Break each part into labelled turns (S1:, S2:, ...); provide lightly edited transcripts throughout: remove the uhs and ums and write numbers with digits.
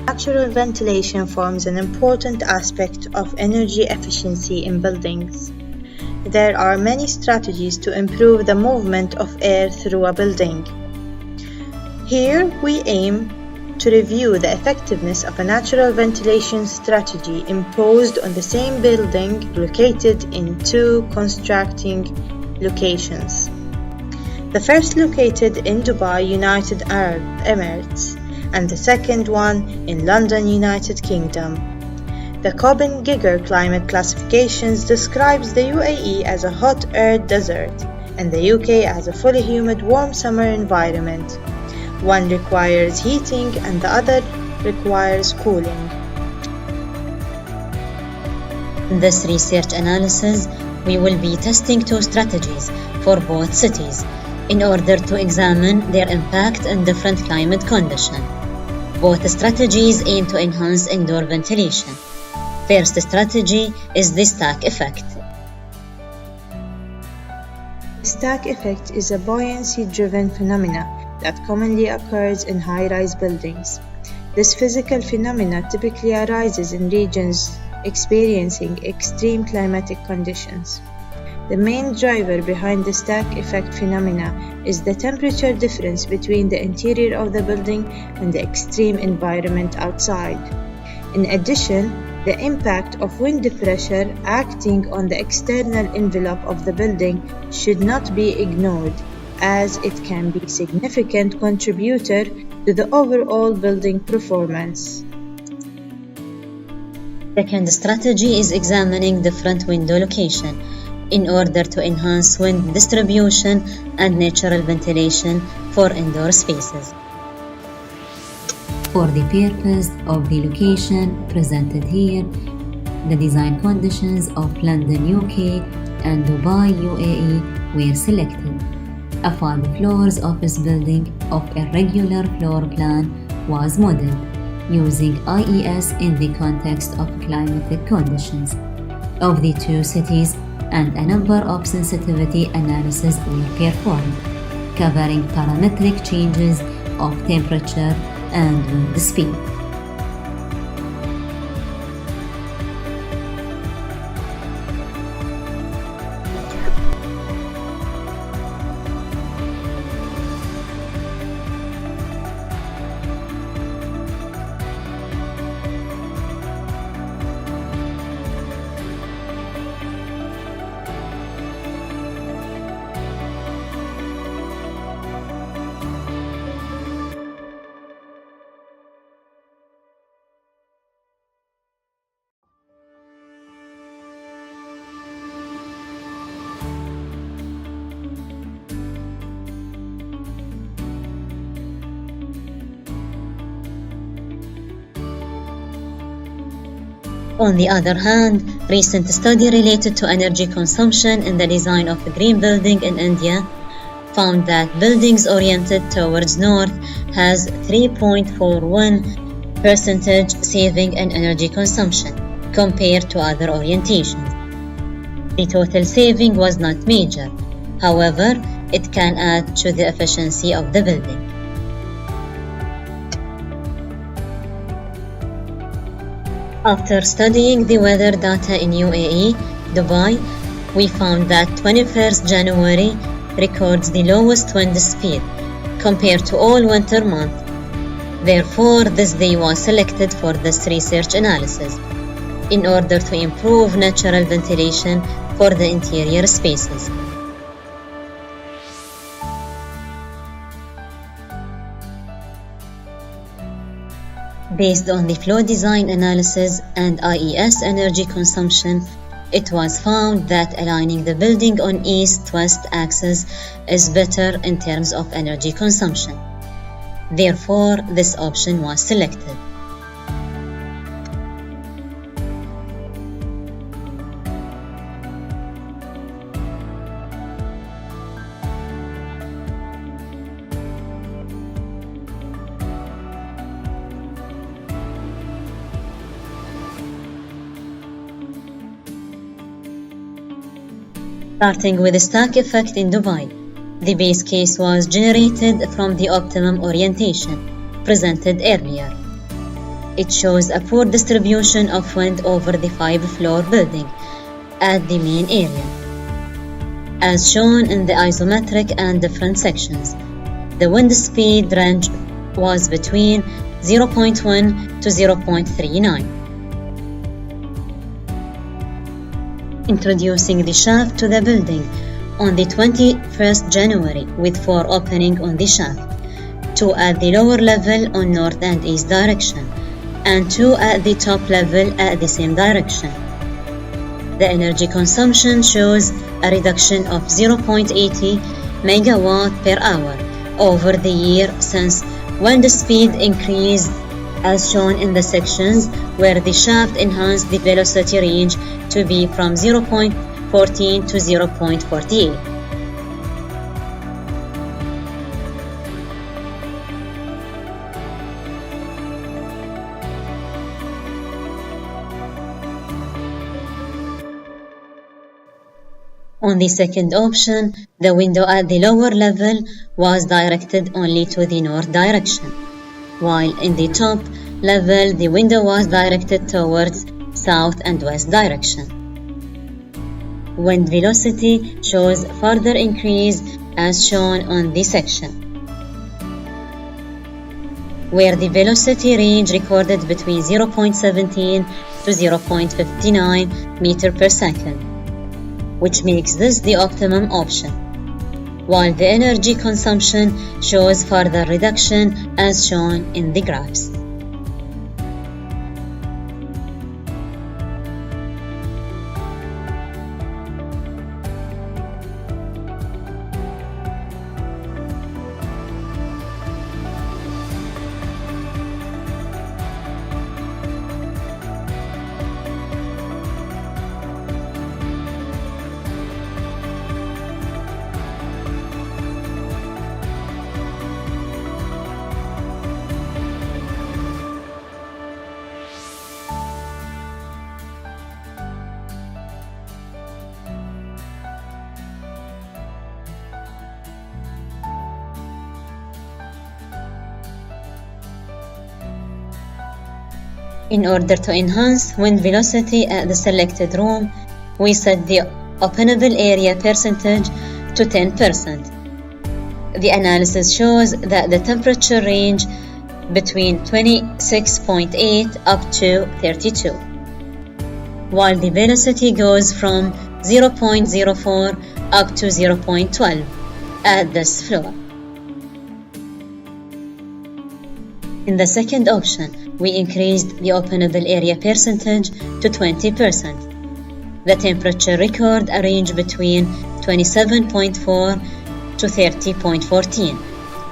S1: Natural ventilation forms an important aspect of energy efficiency in buildings. There are many strategies to improve the movement of air through a building. Here we aim to review the effectiveness of a natural ventilation strategy imposed on the same building located in two constructing locations. The first located in Dubai, United Arab Emirates, and the second one in London, United Kingdom. The Köppen-Geiger climate classifications describes the UAE as a hot air desert and the UK as a fully humid warm summer environment. One requires heating and the other requires cooling.
S2: In this research analysis, we will be testing two strategies for both cities in order to examine their impact in different climate conditions. Both strategies aim to enhance indoor ventilation. First strategy is the stack effect.
S1: The stack effect is a buoyancy-driven phenomenon that commonly occurs in high-rise buildings. This physical phenomenon typically arises in regions experiencing extreme climatic conditions. The main driver behind the stack effect phenomena is the temperature difference between the interior of the building and the extreme environment outside. In addition, the impact of wind pressure acting on the external envelope of the building should not be ignored, as it can be a significant contributor to the overall building performance.
S2: Second strategy is examining different window location in order to enhance wind distribution and natural ventilation for indoor spaces. For the purpose of the location presented here, the design conditions of London, UK and Dubai, UAE were selected. A 5 floors office building of a regular floor plan was modeled using IES in the context of climatic conditions of the two cities, and a number of sensitivity analyses were performed, covering parametric changes of temperature and wind speed. On the other hand, recent study related to energy consumption in the design of a green building in India found that buildings oriented towards north has 3.41% saving in energy consumption compared to other orientations. The total saving was not major, however, it can add to the efficiency of the building. After studying the weather data in UAE, Dubai, we found that 21st January records the lowest wind speed compared to all winter months. Therefore, this day was selected for this research analysis in order to improve natural ventilation for the interior spaces. Based on the flow design analysis and IES energy consumption, it was found that aligning the building on east-west axis is better in terms of energy consumption. Therefore, this option was selected. Starting with the stack effect in Dubai, the base case was generated from the optimum orientation presented earlier. It shows a poor distribution of wind over the 5-floor building at the main area. As shown in the isometric and different sections, the wind speed range was between 0.1 to 0.39. Introducing the shaft to the building on the 21st January with 4 openings on the shaft, 2 at the lower level on north and east direction, and 2 at the top level at the same direction. The energy consumption shows a reduction of 0.80 megawatt per hour over the year since wind speed increased, as shown in the sections where the shaft enhanced the velocity range to be from 0.14 to 0.48. On the second option, the window at the lower level was directed only to the north direction, while in the top level the window was directed towards south and west direction. Wind velocity shows further increase as shown on this section, where the velocity range recorded between 0.17 to 0.59 meter per second, which makes this the optimum option, while the energy consumption shows further reduction as shown in the graphs. In order to enhance wind velocity at the selected room, we set the openable area percentage to 10%. The analysis shows that the temperature range between 26.8 up to 32, while the velocity goes from 0.04 up to 0.12 at this floor. In the second option, we increased the openable area percentage to 20%. The temperature record a range between 27.4 to 30.14,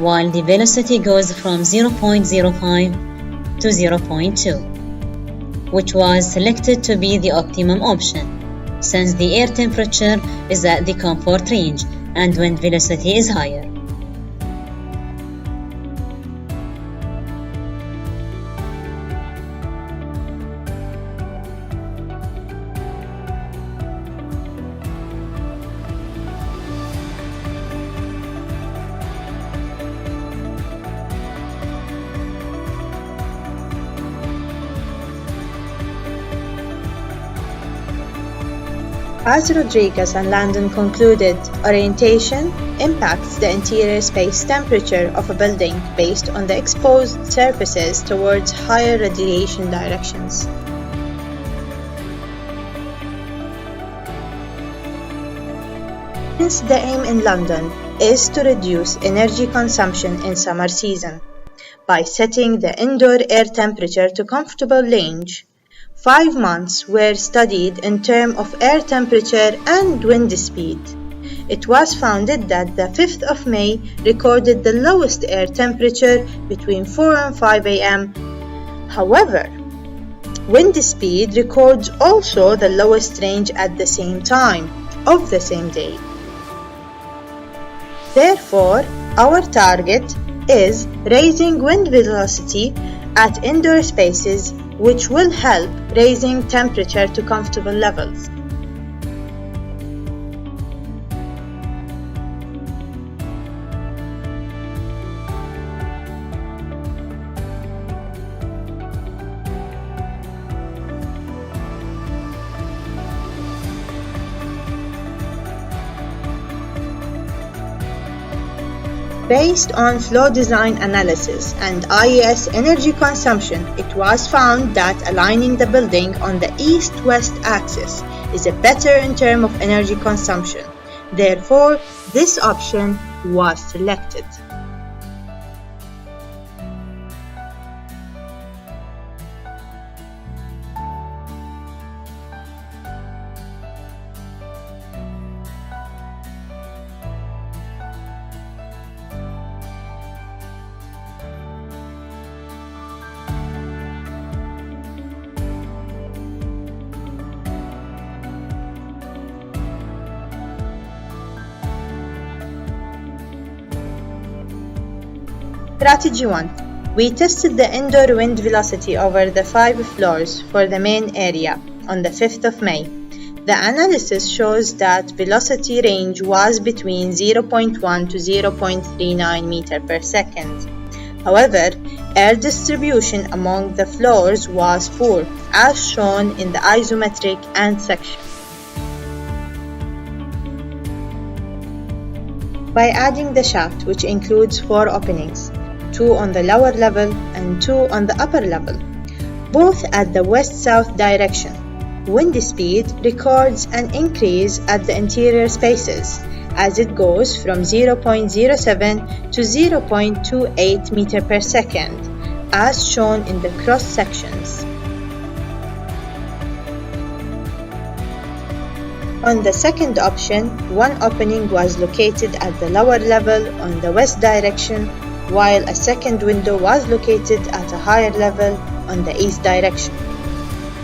S2: while the velocity goes from 0.05 to 0.2, which was selected to be the optimum option, since the air temperature is at the comfort range and wind velocity is higher.
S1: As Rodriguez and Landon concluded, orientation impacts the interior space temperature of a building based on the exposed surfaces towards higher radiation directions. Hence, the aim in London is to reduce energy consumption in summer season by setting the indoor air temperature to comfortable range. 5 months were studied in terms of air temperature and wind speed. It was found that the 5th of May recorded the lowest air temperature between 4 and 5 a.m. However, wind speed records also the lowest range at the same time of the same day. Therefore, our target is raising wind velocity at indoor spaces, which will help raising temperature to comfortable levels. Based on flow design analysis and IES energy consumption, it was found that aligning the building on the east-west axis is better in terms of energy consumption. Therefore, this option was selected. Strategy 1. We tested the indoor wind velocity over the 5 floors for the main area on the 5th of May. The analysis shows that velocity range was between 0.1 to 0.39 meter per second. However, air distribution among the floors was poor, as shown in the isometric end section. By adding the shaft, which includes 4 openings, 2 on the lower level and 2 on the upper level, both at the west-south direction, wind speed records an increase at the interior spaces as it goes from 0.07 to 0.28 meter per second, as shown in the cross sections. On the second option, one opening was located at the lower level on the west direction, while a second window was located at a higher level on the east direction.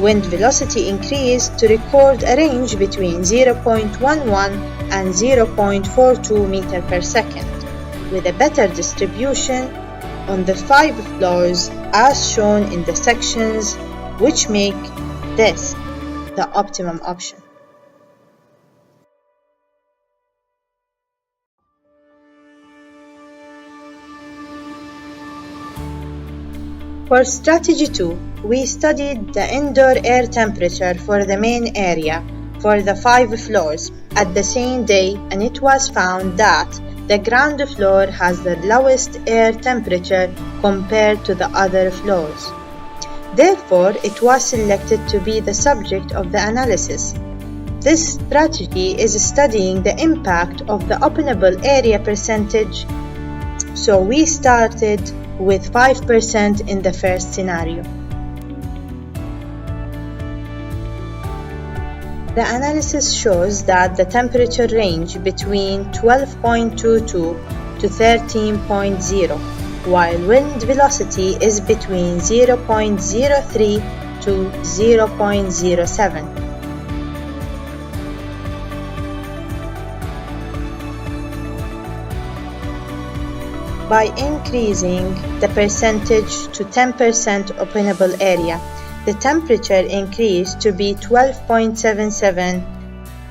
S1: Wind velocity increased to record a range between 0.11 and 0.42 meter per second, with a better distribution on the 5 floors as shown in the sections, which make this the optimum option. For Strategy 2, we studied the indoor air temperature for the main area for the 5 floors at the same day, and it was found that the ground floor has the lowest air temperature compared to the other floors. Therefore, it was selected to be the subject of the analysis. This strategy is studying the impact of the openable area percentage, so we started with 5% in the first scenario. The analysis shows that the temperature range between 12.22 to 13.0, while wind velocity is between 0.03 to 0.07. By increasing the percentage to 10% openable area, the temperature increased to be 12.77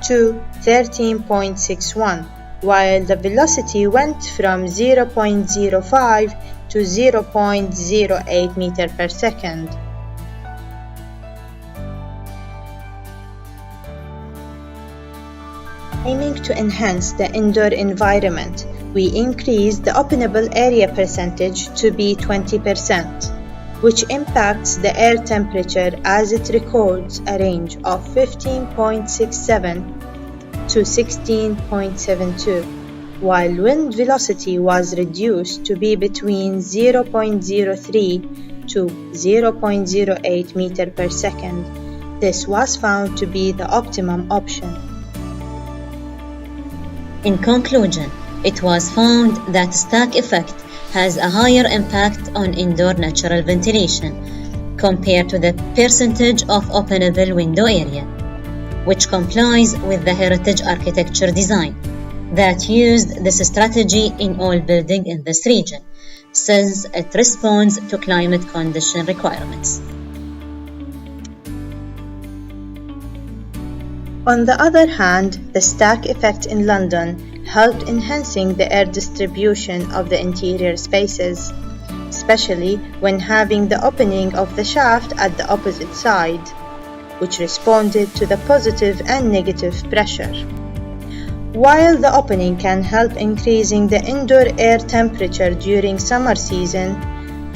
S1: to 13.61, while the velocity went from 0.05 to 0.08 meter per second. Aiming to enhance the indoor environment, we increased the openable area percentage to be 20%, which impacts the air temperature as it records a range of 15.67 to 16.72, while wind velocity was reduced to be between 0.03 to 0.08 meter per second. This was found to be the optimum option.
S2: In conclusion, it was found that stack effect has a higher impact on indoor natural ventilation compared to the percentage of openable window area, which complies with the heritage architecture design that used this strategy in all buildings in this region, since it responds to climate condition requirements.
S1: On the other hand, the stack effect in London helped enhancing the air distribution of the interior spaces, especially when having the opening of the shaft at the opposite side, which responded to the positive and negative pressure. While the opening can help increasing the indoor air temperature during summer season,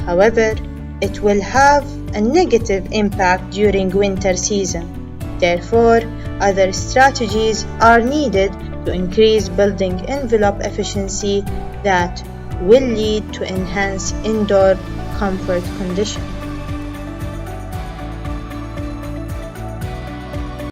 S1: however, it will have a negative impact during winter season. Therefore, other strategies are needed to increase building envelope efficiency that will lead to enhanced indoor comfort conditions.